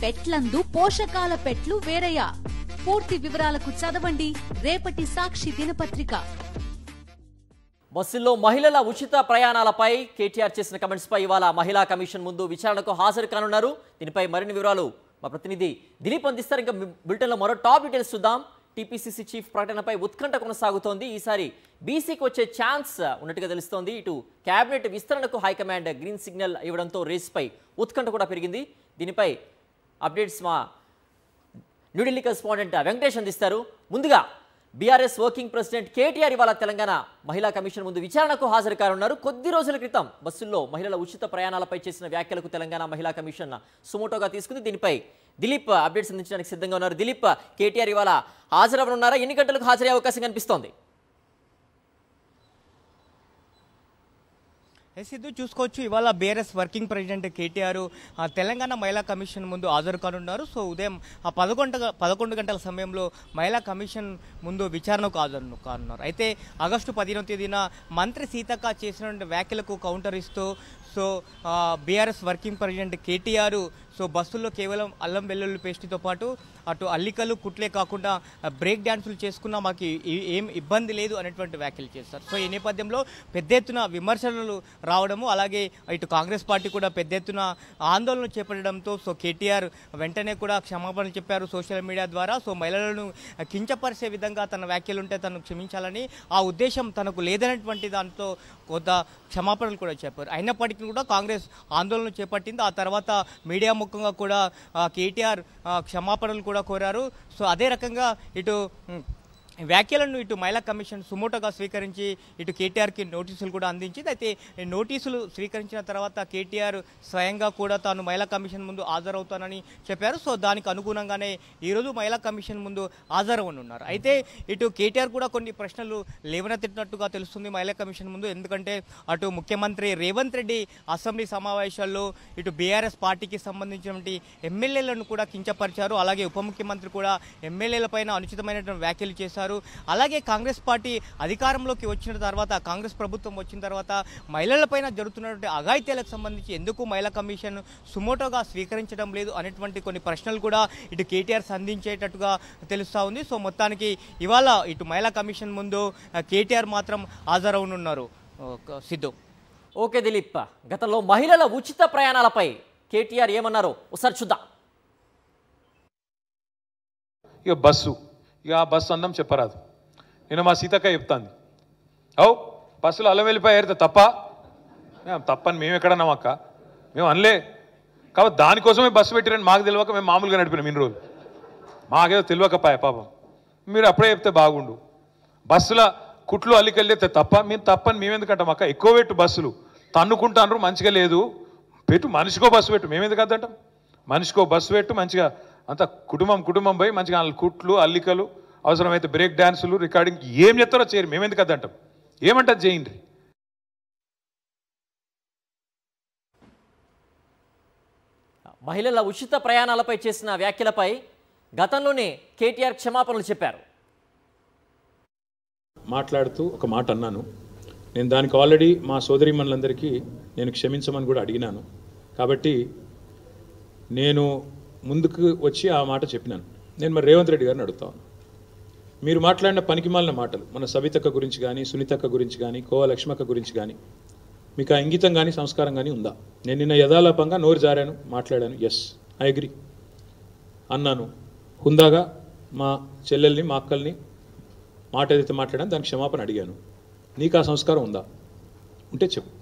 పెట్లందు పోషకాల పెట్లు వేరయ్యా. పూర్తి వివరాలకు చదవండి రేపటి సాక్షి దినపత్రిక. బస్సుల్లో మహిళల ఉచిత ప్రయాణాలపై కేటీఆర్ చేసిన కమెంట్స్ పై ఇవాళ మహిళా కమిషన్ ముందు విచారణకు హాజరు కానున్నారు. దీనిపై మరిన్ని వివరాలు మా ప్రతినిధి దిలీప్ అందిస్తారు. ఇంకా బులెటిన్లో మరో టాప్ డీటెయిల్స్ చూద్దాం. టీపీసీసీ చీఫ్ ప్రకటనపై ఉత్కంఠ కొనసాగుతోంది. ఈసారి బీసీకి వచ్చే ఛాన్స్ ఉన్నట్టుగా తెలుస్తోంది. ఇటు కేబినెట్ విస్తరణకు హైకమాండ్ గ్రీన్ సిగ్నల్ ఇవ్వడంతో రేస్పై ఉత్కంఠ కూడా పెరిగింది. దీనిపై అప్డేట్స్ మా న్యూఢిల్లీ కరెస్పాండెంట్ వెంకటేష్ అందిస్తారు. ముందుగా బీఆర్ఎస్ వర్కింగ్ ప్రెసిడెంట్ కేటీఆర్ ఇవాళ తెలంగాణ మహిళా కమిషన్ ముందు విచారణకు హాజరు కానున్నారు. కొద్ది రోజుల క్రితం బస్సుల్లో మహిళల ఉచిత ప్రయాణాలపై చేసిన వ్యాఖ్యలకు తెలంగాణ మహిళా కమిషన్ సుమోటోగా తీసుకుంది. దీనిపై దిలీప్ అప్డేట్స్ అందించడానికి సిద్ధంగా ఉన్నారు. దిలీప్, కేటీఆర్ ఇవాళ హాజరవనున్నారా? ఎన్ని గంటలకు హాజరయ్యే అవకాశం కనిపిస్తోంది? సిద్ధు చూసుకోవచ్చు, ఇవాళ BRS working president KTR Telangana మహిళా కమిషన్ ముందు హాజరు కానున్నారు. సో ఉదయం 11 గంటల సమయంలో మహిళా కమిషన్ ముందు విచారణకు హాజరు కానున్నారు. అయితే ఆగస్టు 15వ తేదీన మంత్రి సీతక్క చేసిన వ్యాఖ్యలకు కౌంటర్ ఇస్తూ బీఆర్ఎస్ వర్కింగ్ ప్రెసిడెంట్ కేటీఆర్ బస్సుల్లో కేవలం అల్లం వెల్లుల్లి పేస్ట్తో పాటు అటు అల్లికలు కుట్లే కాకుండా బ్రేక్ డ్యాన్సులు చేసుకున్నా మాకు ఏం ఇబ్బంది లేదు అనేటువంటి వ్యాఖ్యలు చేస్తారు. సో ఈ నేపథ్యంలో పెద్ద ఎత్తున విమర్శలు రావడము, అలాగే ఇటు కాంగ్రెస్ పార్టీ కూడా పెద్ద ఎత్తున ఆందోళన చేపట్టడంతో కేటీఆర్ వెంటనే కూడా క్షమాపణలు చెప్పారు సోషల్ మీడియా ద్వారా. మహిళలను కించపరిచే విధంగా తన వ్యాఖ్యలు ఉంటే తను క్షమించాలని, ఆ ఉద్దేశం తనకు లేదనేటువంటి దాంతో కొంత క్షమాపణలు కూడా చెప్పారు. అయినప్పటికీ కూడా కాంగ్రెస్ ఆందోళన చేపట్టింది. ఆ తర్వాత మీడియా ముఖంగా కూడా కేటీఆర్ క్షమాపణలు కూడా కోరారు. అదే రకంగా ఇటు వ్యాఖ్యలను ఇటు మహిళా కమిషన్ సుమోటోగా స్వీకరించి ఇటు కేటీఆర్కి నోటీసులు కూడా అందించింది. అయితే నోటీసులు స్వీకరించిన తర్వాత కేటీఆర్ స్వయంగా కూడా తాను మహిళా కమిషన్ ముందు హాజరవుతానని చెప్పారు. దానికి అనుగుణంగానే ఈరోజు మహిళా కమిషన్ ముందు హాజరవనున్నారు. అయితే ఇటు కేటీఆర్ కూడా కొన్ని ప్రశ్నలు లేవనెత్తినట్టుగా తెలుస్తుంది మహిళా కమిషన్ ముందు. ఎందుకంటే అటు ముఖ్యమంత్రి రేవంత్ రెడ్డి అసెంబ్లీ సమావేశాల్లో ఇటు బీఆర్ఎస్ పార్టీకి సంబంధించినటువంటి ఎమ్మెల్యేలను కూడా కించపరిచారు. అలాగే ఉప ముఖ్యమంత్రి కూడా ఎమ్మెల్యేల పైన అనుచితమైనటువంటి వ్యాఖ్యలు చేశారు. అలాగే కాంగ్రెస్ పార్టీ అధికారంలోకి వచ్చిన తర్వాత, కాంగ్రెస్ ప్రభుత్వం వచ్చిన తర్వాత మహిళలపైన జరుగుతున్నటువంటి అఘాయిత్యాలకు సంబంధించి ఎందుకు మహిళా కమిషన్ సుమోటోగా స్వీకరించడం లేదు అనేటువంటి కొన్ని ప్రశ్నలు కూడా ఇటు కేటీఆర్ సంధించేటట్టుగా తెలుస్తూ ఉంది. మొత్తానికి ఇవాళ ఇటు మహిళా కమిషన్ ముందు కేటీఆర్ మాత్రం హాజరవనున్నారు. సిద్ధు. ఓకే దిలీప్, గతంలో మహిళల ఉచిత ప్రయాణాలపై కేటీఆర్ ఏమన్నారో ఒకసారి చూద్దాం. ఇక ఆ బస్సు అందం చెప్పరాదు. నేను మా సీతక్క చెప్తాను, బస్సులో అల్లం వెళ్ళిపోయి ఏరితే తప్పని మేము ఎక్కడన్నాం అక్క, మేము అనలే. కాబట్టి దానికోసమే బస్సు పెట్టిరని మాకు తెలియక మేము మామూలుగా నడిపినాం ఇన్ని రోజులు. మాకేదో తెలియకపాయ పాపం. మీరు అప్పుడే చెప్తే బాగుండు. బస్సుల కుట్లు అల్లికెళ్ళితే మేము తప్పని మేమెందుకంటాం అక్క? ఎక్కువ పెట్టు, బస్సులు తన్నుకుంటాను, మంచిగా లేదు, పెట్టు, మనిషికో బస్సు పెట్టు, మేమెందుకు వద్దంటాం? మనిషికో బస్సు పెట్టు, మంచిగా అంతా కుటుంబం పోయి మంచిగా కుట్లు అల్లికలు అవసరమైతే బ్రేక్ డ్యాన్సులు రికార్డింగ్ ఏం చెప్తారో చేయరు, మేమెందుకు వద్దంటాం? ఏమంటారు చేయండి. మహిళల ఉచిత ప్రయాణాలపై చేసిన వ్యాఖ్యలపై గతంలోనే కేటీఆర్ క్షమాపణలు చెప్పారు. మాట్లాడుతూ ఒక మాట అన్నాను, నేను దానికి ఆల్రెడీ మా సోదరీమణులందరికీ నేను క్షమించమని కూడా అడిగినాను. కాబట్టి నేను ముందుకు వచ్చి ఆ మాట చెప్పినాను. నేను మరి రేవంత్ రెడ్డి గారిని అడుగుతాను, మీరు మాట్లాడిన పనికిమాలిన మాటలు మన సవితక్క గురించి కానీ, సునీతక్క గురించి కానీ, కోవ లక్ష్మక్క గురించి కానీ మీకు ఆ ఇంగితం కానీ సంస్కారం కానీ ఉందా? నేను నిన్న యథాలాపంగా నోరు జారాను, మాట్లాడాను, ఎస్ ఐ అగ్రి అన్నాను. హుందాగా మా చెల్లెల్ని మా అక్కల్ని మాట ఏదైతే మాట్లాడాను దానికి క్షమాపణ అడిగాను. నీకు ఆ సంస్కారం ఉందా? ఉంటే చెప్పు.